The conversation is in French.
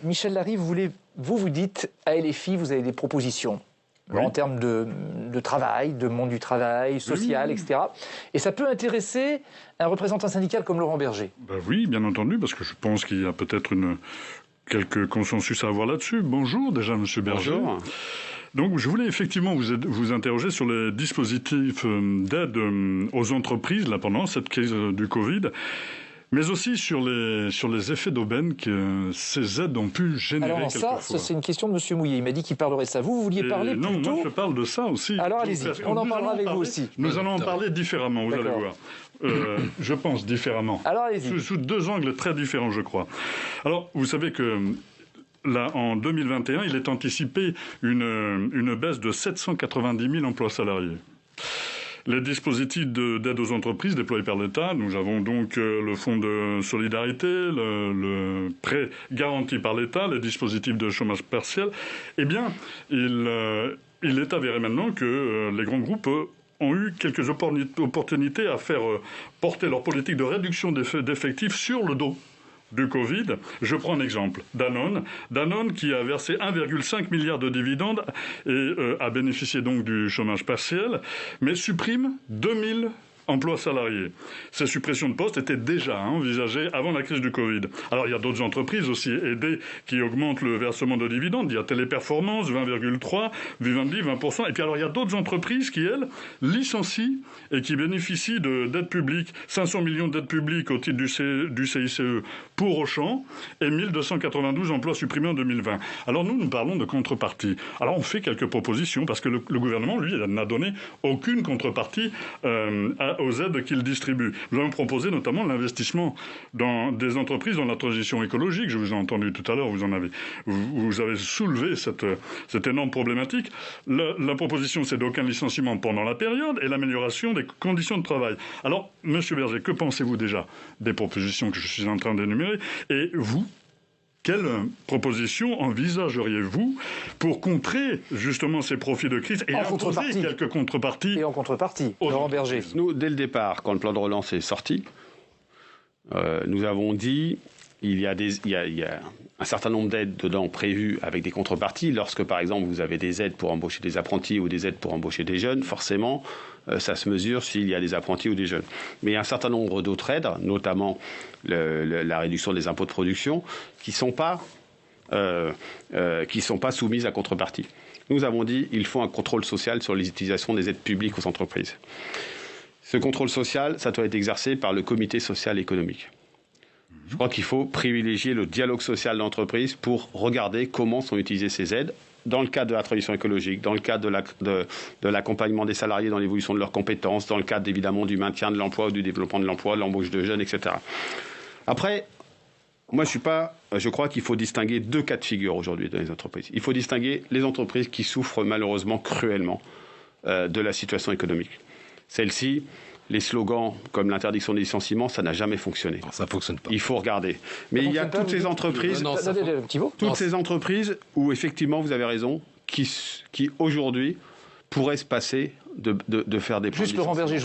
Michel Lary, vous dites à LFI, vous avez des propositions en termes de travail, de monde du travail, social, etc. Et ça peut intéresser un représentant syndical comme Laurent Berger. Oui, bien entendu, parce que je pense qu'il y a peut-être quelques consensus à avoir là-dessus. Bonjour déjà, Monsieur Berger. Bonjour. Donc, je voulais effectivement vous interroger sur les dispositifs d'aide aux entreprises là, pendant cette crise du Covid, mais aussi sur les effets d'aubaine que ces aides ont pu générer quelquefois. Ça, c'est une question de Monsieur Mouillet. Il m'a dit qu'il parlerait de ça. Vous vouliez parler plutôt... Non, moi je parle de ça aussi. Alors allez-y, on en parlera avec vous aussi. Nous allons en parler différemment, vous allez voir. Je pense différemment. Alors allez-y. Sous deux angles très différents, je crois. Alors, vous savez que... Là, en 2021, il est anticipé une baisse de 790 000 emplois salariés. Les dispositifs d'aide aux entreprises déployés par l'État, nous avons donc le fonds de solidarité, le prêt garanti par l'État, les dispositifs de chômage partiel. Eh bien, il est avéré maintenant que les grands groupes ont eu quelques opportunités à faire porter leur politique de réduction d'effectifs sur le dos du Covid. Je prends un exemple. Danone qui a versé 1,5 milliard de dividendes et a bénéficié donc du chômage partiel, mais supprime 2000 emplois salariés. Ces suppressions de postes étaient déjà envisagées avant la crise du Covid. Alors il y a d'autres entreprises aussi aidées qui augmentent le versement de dividendes. Il y a Téléperformance, 20,3, Vivendi, 20%. Et puis alors il y a d'autres entreprises qui, elles, licencient et qui bénéficient d'aides publiques. 500 millions d'aides publiques au titre du CICE pour Auchan et 1292 emplois supprimés en 2020. Alors nous parlons de contrepartie. Alors on fait quelques propositions parce que le gouvernement, lui, n'a donné aucune contrepartie aux aides qu'il distribue. Nous avons proposé notamment l'investissement dans des entreprises dans la transition écologique. Je vous ai entendu tout à l'heure, vous avez soulevé cette énorme problématique. La proposition, c'est d'aucun licenciement pendant la période et l'amélioration des conditions de travail. Alors, Monsieur Berger, que pensez-vous déjà des propositions que je suis en train d'énumérer? Et vous, quelles propositions envisageriez-vous pour contrer justement ces profits de crise et imposer quelques contreparties? Et en contrepartie, Laurent Berger. Nous, dès le départ, quand le plan de relance est sorti, nous avons dit il y a un certain nombre d'aides dedans prévues avec des contreparties. Lorsque, par exemple, vous avez des aides pour embaucher des apprentis ou des aides pour embaucher des jeunes, forcément, ça se mesure s'il y a des apprentis ou des jeunes. Mais il y a un certain nombre d'autres aides, notamment la réduction des impôts de production, qui ne sont pas soumises à contrepartie. Nous avons dit qu'il faut un contrôle social sur l'utilisation des aides publiques aux entreprises. Ce contrôle social, ça doit être exercé par le comité social économique. Je crois qu'il faut privilégier le dialogue social d'entreprise pour regarder comment sont utilisées ces aides dans le cadre de la transition écologique, dans le cadre de l'accompagnement des salariés dans l'évolution de leurs compétences, dans le cadre évidemment du maintien de l'emploi ou du développement de l'emploi, de l'embauche de jeunes, etc. Après, moi je crois qu'il faut distinguer deux cas de figure aujourd'hui dans les entreprises. Il faut distinguer les entreprises qui souffrent malheureusement cruellement de la situation économique. Celles-ci, les slogans comme l'interdiction des licenciements, ça n'a jamais fonctionné. Non, ça ne fonctionne pas. Il faut regarder. Mais il y a toutes ces entreprises, ces entreprises où effectivement, vous avez raison, qui aujourd'hui pourraient se passer de faire des... Juste Laurent Berger,